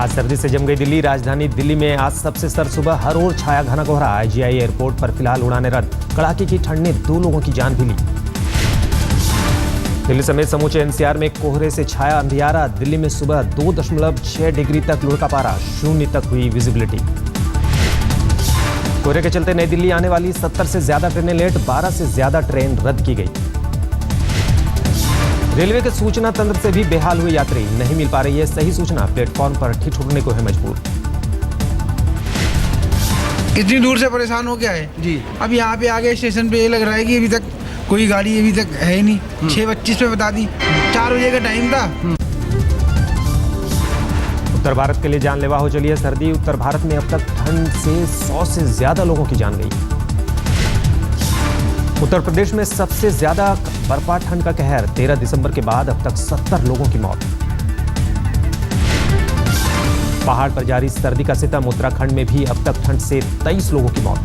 आज सर्दी से जम गई दिल्ली। राजधानी दिल्ली में आज सबसे सर्द सुबह, हर ओर छाया घना कोहरा। आईजीआई एयरपोर्ट पर फिलहाल उड़ानें रद्द। कड़ाके की ठंड ने 2 लोगों की जान भी ली। दिल्ली समेत समूचे एनसीआर में कोहरे से छाया अंधियारा। दिल्ली में सुबह 2.6 डिग्री तक लुढ़का पारा, 0 तक हुई विजिबिलिटी। कोहरे के चलते नई दिल्ली आने वाली 70 से ज्यादा ट्रेनें लेट, 12 से ज्यादा ट्रेन रद्द की गई। रेलवे के सूचना तंत्र से भी बेहाल हुए यात्री, नहीं मिल पा रही है सही सूचना। प्लेटफॉर्म पर ठिठुरने को है मजबूर। इतनी दूर से परेशान हो गया है जी। अब यहाँ पे आगे स्टेशन पे ये लग रहा है कि अभी तक कोई गाड़ी अभी तक है ही नहीं। 6:25 पे बता दी, 4 बजे का टाइम था। उत्तर भारत के लिए जानलेवा हो चली है सर्दी। उत्तर भारत में अब तक ठंड से 100 से ज्यादा लोगों की जान गई। उत्तर प्रदेश में सबसे ज्यादा बर्फा ठंड का कहर। 13 दिसंबर के बाद अब तक 70 लोगों की मौत। पहाड़ पर जारी सर्दी का सितम। उत्तराखंड में भी अब तक ठंड से 23 लोगों की मौत।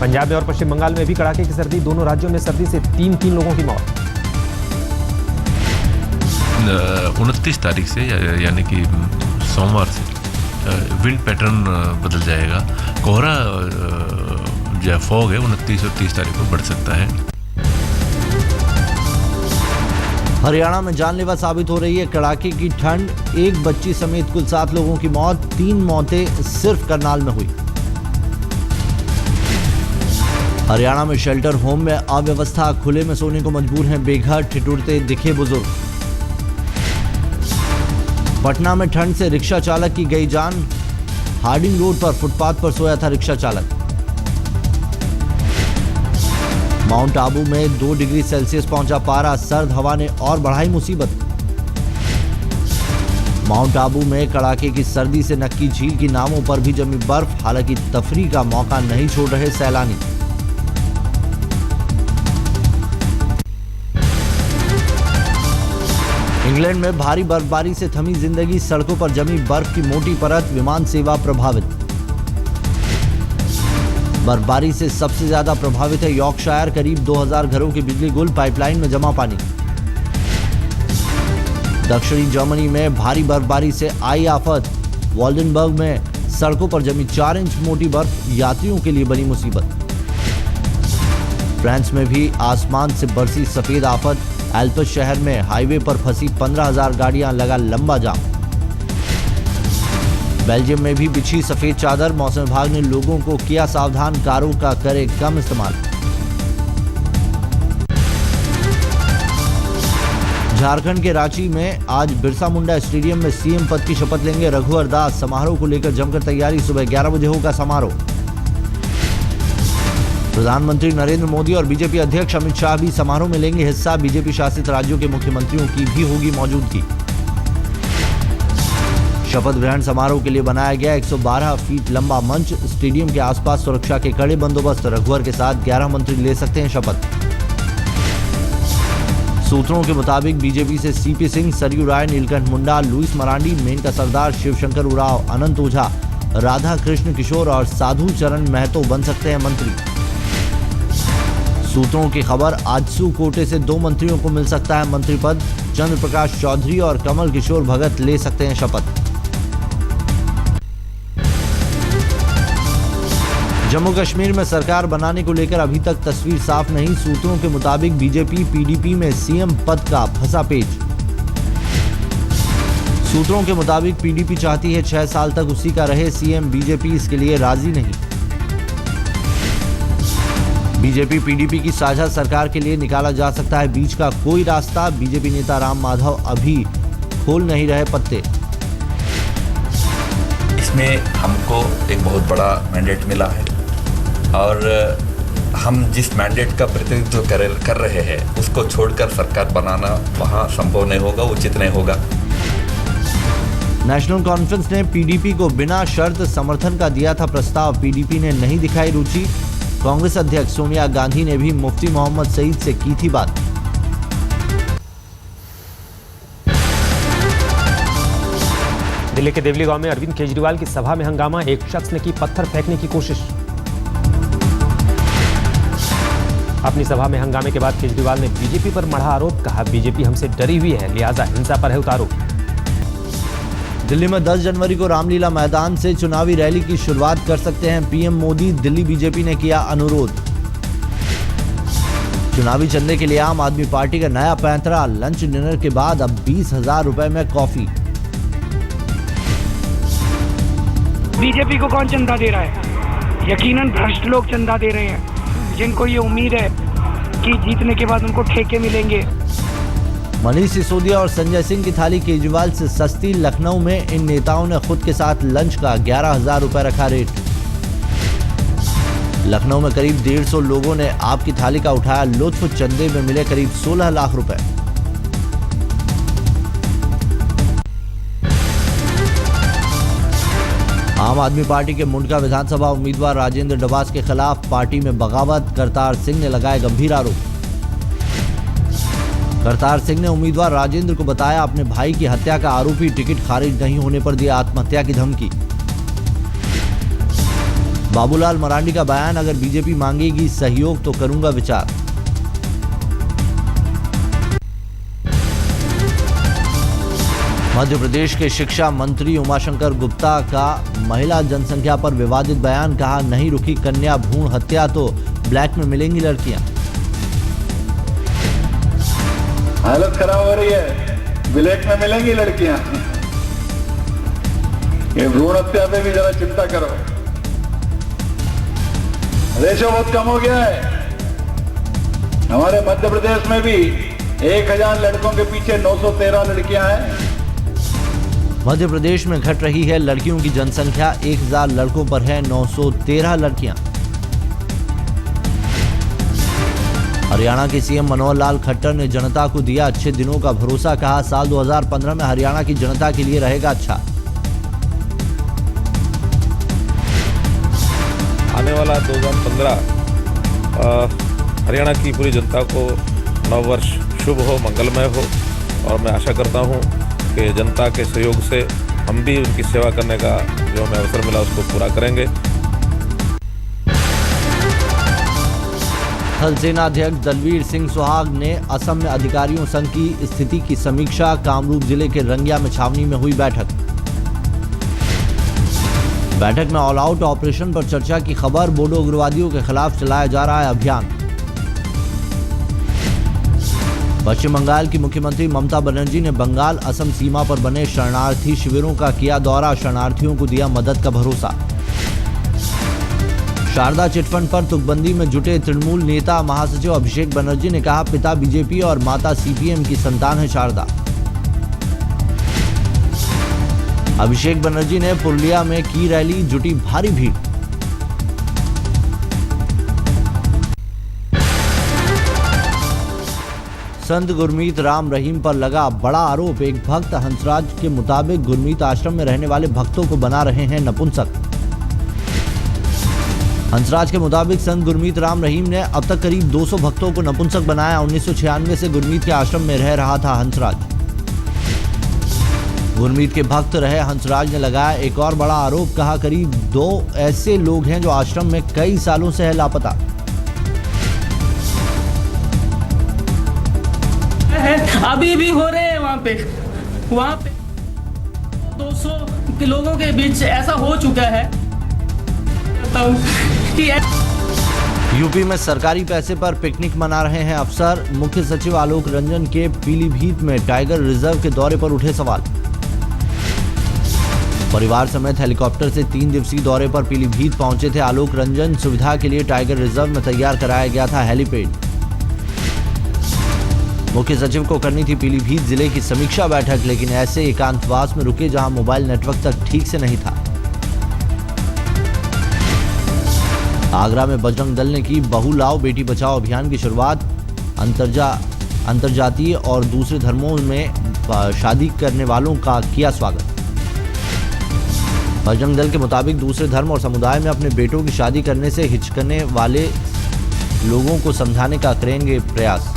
पंजाब में और पश्चिम बंगाल में भी कड़ाके की सर्दी। दोनों राज्यों में सर्दी से 3 लोगों की मौत। 29 तारीख से यानी कि सोमवार से विंड पैटर्न बदल जाएगा। कोहरा जो फॉग है 29 और 30 तारीख को बढ़ सकता है। हरियाणा में जानलेवा साबित हो रही है कड़ाके की ठंड। 1 बच्ची समेत कुल 7 लोगों की मौत। 3 मौतें सिर्फ करनाल में हुई। हरियाणा में शेल्टर होम में अव्यवस्था, खुले में सोने को मजबूर हैं बेघर, ठिठुरते दिखे बुजुर्ग। पटना में ठंड से रिक्शा चालक की गई जान। हार्डिंग रोड पर फुटपाथ पर सोया था रिक्शा चालक। माउंट आबू में 2 डिग्री सेल्सियस पहुंचा पारा। सर्द हवा ने और बढ़ाई मुसीबत। माउंट आबू में कड़ाके की सर्दी से नक्की झील की नावों पर भी जमी बर्फ। हालांकि तफरीह का मौका नहीं छोड़ रहे सैलानी। इंग्लैंड में भारी बर्फबारी से थमी जिंदगी। सड़कों पर जमी बर्फ की मोटी परत। विमान सेवा प्रभावित। बर्फबारी से सबसे ज्यादा प्रभावित है यॉर्कशायर। करीब 2000 घरों की बिजली गुल। पाइपलाइन में जमा पानी। दक्षिणी जर्मनी में भारी बर्फबारी से आई आफत। वॉल्डनबर्ग में सड़कों पर जमी 4 इंच मोटी बर्फ यात्रियों के लिए बनी मुसीबत। फ्रांस में भी आसमान से बरसी सफेद आफत। एल्प्स शहर में हाईवे पर फंसी 15,000 गाड़ियां, लगा लंबा जाम। बेल्जियम में भी बिछी सफेद चादर। मौसम विभाग ने लोगों को किया सावधान, कारों का करे कम इस्तेमाल। झारखंड के रांची में आज बिरसा मुंडा स्टेडियम में सीएम पद की शपथ लेंगे रघुवर दास। समारोह को लेकर जमकर तैयारी। सुबह 11 बजे होगा समारोह। प्रधानमंत्री नरेंद्र मोदी और बीजेपी अध्यक्ष अमित शाह भी समारोह में लेंगे हिस्सा। बीजेपी शासित राज्यों के मुख्यमंत्रियों की भी होगी मौजूदगी। शपथ ग्रहण समारोह के लिए बनाया गया 112 फीट लंबा मंच। स्टेडियम के आसपास सुरक्षा के कड़े बंदोबस्त। रघुवर के साथ 11 मंत्री ले सकते हैं शपथ। सूत्रों के मुताबिक बीजेपी से सीपी सिंह, सरयू राय, नीलकंठ मुंडा, लुइस मरांडी, मेनका सरदार, शिवशंकर उरांव, अनंत ओझा, राधा कृष्ण किशोर और साधु चरण महतो बन सकते हैं मंत्री। सूत्रों की खबर, आजसू कोटे से 2 मंत्रियों को मिल सकता है मंत्री पद। चंद्र प्रकाश चौधरी और कमल किशोर भगत ले सकते हैं शपथ। जम्मू कश्मीर में सरकार बनाने को लेकर अभी तक तस्वीर साफ नहीं। सूत्रों के मुताबिक बीजेपी पीडीपी में सीएम पद का फंसा पेच। सूत्रों के मुताबिक पीडीपी चाहती है 6 साल तक उसी का रहे सीएम। बीजेपी इसके लिए राजी नहीं। बीजेपी पीडीपी की साझा सरकार के लिए निकाला जा सकता है बीच का कोई रास्ता। बीजेपी नेता राम माधव अभी खोल नहीं रहे पत्ते। इसमें हमको एक बहुत बड़ा मैंडेट मिला है और हम जिस मैंडेट का प्रतिनिधित्व कर रहे हैं उसको छोड़कर सरकार बनाना वहाँ संभव नहीं होगा, उचित नहीं होगा। नेशनल कॉन्फ्रेंस ने पीडीपी को बिना शर्त समर्थन का दिया था प्रस्ताव। पीडीपी ने नहीं दिखाई रुचि। कांग्रेस अध्यक्ष सोनिया गांधी ने भी मुफ्ती मोहम्मद सईद से की थी बात। दिल्ली के देवली गांव में अरविंद केजरीवाल की सभा में हंगामा। एक शख्स ने की पत्थर फेंकने की कोशिश। अपनी सभा में हंगामे के बाद केजरीवाल ने बीजेपी पर मढ़ा आरोप। कहा बीजेपी हमसे डरी हुई है, लिहाजा हिंसा पर है उतारो। दिल्ली में 10 जनवरी को रामलीला मैदान से चुनावी रैली की शुरुआत कर सकते हैं पीएम मोदी, दिल्ली बीजेपी ने किया अनुरोध। चुनावी चंदे के लिए आम आदमी पार्टी का नया पैंतरा, लंच डिनर के बाद अब 20,000 रुपए में कॉफी। बीजेपी को कौन चंदा दे रहा है? यकीनन भ्रष्ट लोग चंदा दे रहे हैं, जिनको ये उम्मीद है कि जीतने के बाद उनको ठेके मिलेंगे। मनीष सिसोदिया और संजय सिंह की थाली केजरीवाल से सस्ती। लखनऊ में इन नेताओं ने खुद के साथ लंच का 11,000 रुपए रखा रेट। लखनऊ में करीब 150 लोगों ने आपकी थाली का उठाया लुत्फ। चंदे में मिले करीब 16 लाख रुपए। आम आदमी पार्टी के मुंडका विधानसभा उम्मीदवार राजेंद्र डबास के खिलाफ पार्टी में बगावत, करतार सिंह ने लगाए गंभीर आरोप। करतार सिंह ने उम्मीदवार राजेंद्र को बताया अपने भाई की हत्या का आरोपी, टिकट खारिज नहीं होने पर दिया आत्महत्या की धमकी। बाबूलाल मरांडी का बयान, अगर बीजेपी मांगेगी सहयोग तो करूंगा विचार। मध्य प्रदेश के शिक्षा मंत्री उमाशंकर गुप्ता का महिला जनसंख्या पर विवादित बयान, कहा नहीं रुकी कन्या भ्रूण हत्या तो ब्लैक में मिलेंगी लड़कियां। हालत खराब हो रही है, ब्लैक में मिलेंगी लड़कियां। ये भ्रूण हत्या पे भी जरा चिंता करो, रेशो बहुत कम हो गया है। हमारे मध्य प्रदेश में भी 1000 लड़कों के पीछे 913 लड़कियां हैं। मध्य प्रदेश में घट रही है लड़कियों की जनसंख्या, 1000 लड़कों पर है 913 लड़कियां। हरियाणा के सीएम मनोहर लाल खट्टर ने जनता को दिया अच्छे दिनों का भरोसा, कहा साल 2015 में हरियाणा की जनता के लिए रहेगा अच्छा। आने वाला 2015 हरियाणा की पूरी जनता को नववर्ष शुभ हो, मंगलमय हो, और मैं आशा करता हूं कि जनता के सहयोग से हम भी उनकी सेवा करने का जो हमें अवसर मिला उसको पूरा करेंगे। थल सेना अध्यक्ष दलवीर सिंह सुहाग ने असम में अधिकारियों संग की स्थिति की समीक्षा। कामरूप जिले के रंगिया में छावनी में हुई बैठक। बैठक में ऑल आउट ऑपरेशन पर चर्चा की खबर। बोडो उग्रवादियों के खिलाफ चलाया जा रहा है अभियान। पश्चिम बंगाल की मुख्यमंत्री ममता बनर्जी ने बंगाल असम सीमा पर बने शरणार्थी शिविरों का किया दौरा, शरणार्थियों को दिया मदद का भरोसा। शारदा चिटफंड पर तुकबंदी में जुटे तृणमूल नेता महासचिव अभिषेक बनर्जी ने कहा पिता बीजेपी और माता सीपीएम की संतान है शारदा। अभिषेक बनर्जी ने पुरुलिया में की रैली, जुटी भारी भीड़। संत गुरमीत राम रहीम पर लगा बड़ा आरोप। एक भक्त हंसराज के मुताबिक गुरमीत आश्रम में रहने वाले भक्तों को बना रहे हैं नपुंसक। हंसराज के मुताबिक संत गुरमीत राम रहीम ने अब तक करीब 200 भक्तों को नपुंसक बनाया। 1996 से गुरमीत के आश्रम में रह रहा था हंसराज। गुरमीत के भक्त रहे हंसराज ने लगाया एक और बड़ा आरोप, कहा करीब 2 ऐसे लोग हैं जो आश्रम में कई सालों से है लापता। अभी भी हो रहे हैं वहाँ पे 200 के लोगों के बीच ऐसा हो चुका है कि यूपी में सरकारी पैसे पर पिकनिक मना रहे हैं अफसर। मुख्य सचिव आलोक रंजन के पीलीभीत में टाइगर रिजर्व के दौरे पर उठे सवाल। परिवार समेत हेलीकॉप्टर से 3 दिवसीय दौरे पर पीलीभीत पहुंचे थे आलोक रंजन। सुविधा के लिए टाइगर रिजर्व में तैयार कराया गया था हेलीपैड। मुख्य सचिव को करनी थी पीलीभीत जिले की समीक्षा बैठक, लेकिन ऐसे एकांतवास में रुके जहां मोबाइल नेटवर्क तक ठीक से नहीं था। आगरा में बजरंग दल ने की बहू लाओ बेटी बचाओ अभियान की शुरुआत। अंतरजातीय और दूसरे धर्मों में शादी करने वालों का किया स्वागत। बजरंग दल के मुताबिक दूसरे धर्म और समुदाय में अपने बेटों की शादी करने से हिचकने वाले लोगों को समझाने का करेंगे प्रयास।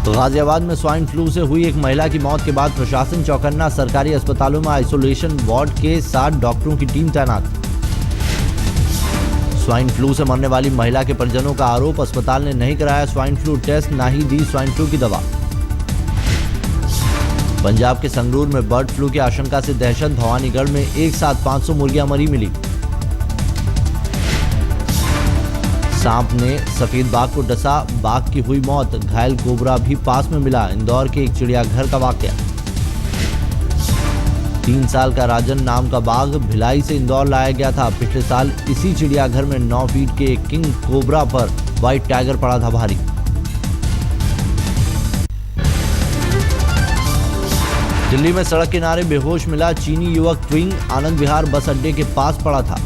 गाजियाबाद में स्वाइन फ्लू से हुई एक महिला की मौत के बाद प्रशासन चौकन्ना। सरकारी अस्पतालों में आइसोलेशन वार्ड के 60 डॉक्टरों की टीम तैनात। स्वाइन फ्लू से मरने वाली महिला के परिजनों का आरोप, अस्पताल ने नहीं कराया स्वाइन फ्लू टेस्ट, ना ही दी स्वाइन फ्लू की दवा। पंजाब के संगरूर में बर्ड फ्लू की आशंका से दहशत। भवानीगढ़ में एक साथ 500 मुर्गियां मरी मिली। सांप ने सफेद बाघ को डसा, बाघ की हुई मौत। घायल कोबरा भी पास में मिला। इंदौर के एक चिड़ियाघर का वाकया। 3 साल का राजन नाम का बाघ भिलाई से इंदौर लाया गया था। पिछले साल इसी चिड़ियाघर में 9 फीट के किंग कोबरा पर व्हाइट टाइगर पड़ा था भारी। दिल्ली में सड़क किनारे बेहोश मिला चीनी युवक। क्विंग आनंद विहार बस अड्डे के पास पड़ा था।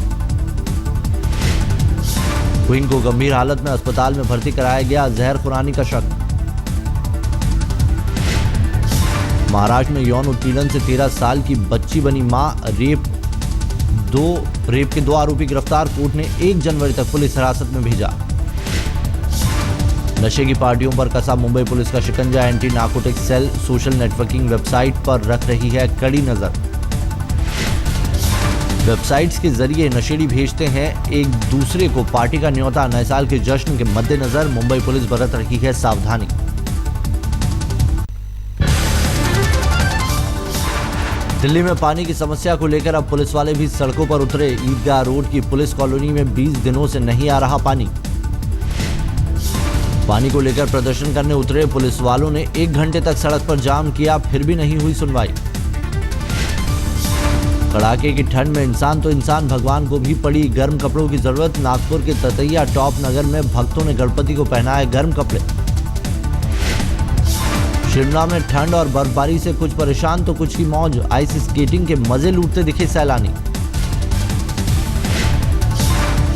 क्विंग को गंभीर हालत में अस्पताल में भर्ती कराया गया। जहर खुरानी का शक। महाराष्ट्र में यौन उत्पीड़न से 13 साल की बच्ची बनी मां। रेप के 2 आरोपी गिरफ्तार। कोर्ट ने 1 जनवरी तक पुलिस हिरासत में भेजा। नशे की पार्टियों पर कसा मुंबई पुलिस का शिकंजा। Anti narcotic cell social networking website पर रख रही है कड़ी नजर। वेबसाइट्स के जरिए नशेड़ी भेजते हैं एक दूसरे को पार्टी का न्योता। नए साल के जश्न के मद्देनजर मुंबई पुलिस बरत रही है सावधानी। दिल्ली में पानी की समस्या को लेकर अब पुलिस वाले भी सड़कों पर उतरे। ईदगाह रोड की पुलिस कॉलोनी में 20 दिनों से नहीं आ रहा पानी। पानी को लेकर प्रदर्शन करने उतरे पुलिस वालों ने 1 घंटे तक सड़क पर जाम किया, फिर भी नहीं हुई सुनवाई। कड़ाके की ठंड में इंसान तो इंसान, भगवान को भी पड़ी गर्म कपड़ों की जरूरत। नागपुर के ततैया टॉप नगर में भक्तों ने गणपति को पहनाए गर्म कपड़े। शिमला में ठंड और बर्फबारी से कुछ परेशान तो कुछ की मौज। आइस स्केटिंग के मजे लूटते दिखे सैलानी।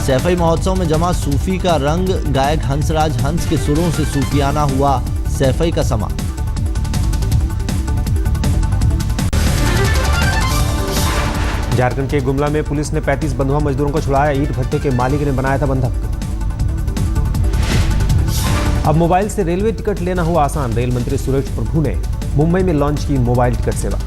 सैफई महोत्सव में जमा सूफी का रंग। गायक हंसराज हंस के सुरों से सूफियाना हुआ सैफई का समा। झारखंड के गुमला में पुलिस ने 35 बंधुआ मजदूरों को छुड़ाया। ईंट भट्टे के मालिक ने बनाया था बंधक। अब मोबाइल से रेलवे टिकट लेना हुआ आसान। रेल मंत्री सुरेश प्रभु ने मुंबई में लॉन्च की मोबाइल टिकट सेवा।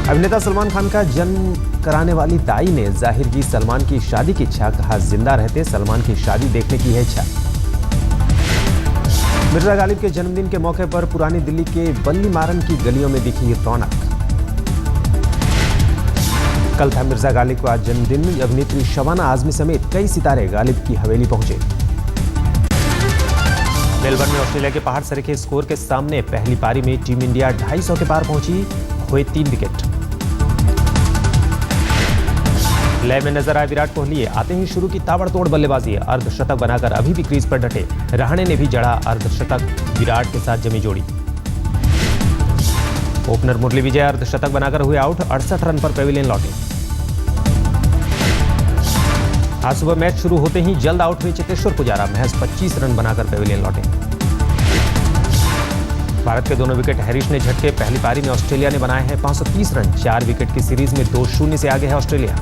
अभिनेता सलमान खान का जन्म कराने वाली दाई ने जाहिर की सलमान की शादी की इच्छा। कहा जिंदा रहते सलमान की शादी देखने की है इच्छा। मिर्जा गालिब के जन्मदिन के मौके पर पुरानी दिल्ली के बल्ली मारन की गलियों में दिखी रौनक। कल था मिर्जा गालिब का जन्मदिन। अभिनेत्री शबाना आजमी समेत कई सितारे गालिब की हवेली पहुंचे। मेलबर्न में ऑस्ट्रेलिया के पहाड़ सरीखे स्कोर के सामने पहली पारी में टीम इंडिया 250 के पार पहुंची। हुए 3 विकेट। लय में नजर आए विराट कोहली। आते ही शुरू की ताबड़तोड़ बल्लेबाजी। अर्धशतक बनाकर अभी भी क्रीज पर डटे। रहाणे ने भी जड़ा अर्धशतक। विराट के साथ जमी जोड़ी। ओपनर मुरली विजय अर्धशतक बनाकर हुए आउट। 68 रन पर पेविलियन लौटे। आज सुबह मैच शुरू होते ही जल्द आउट हुए चेतेश्वर पुजारा। महज 25 रन बनाकर पेविलियन लौटे। भारत के दोनों विकेट हैरिस ने झटके। पहली पारी में ऑस्ट्रेलिया ने बनाए हैं 530 रन। 4 विकेट की सीरीज में 2-0 से आगे है ऑस्ट्रेलिया।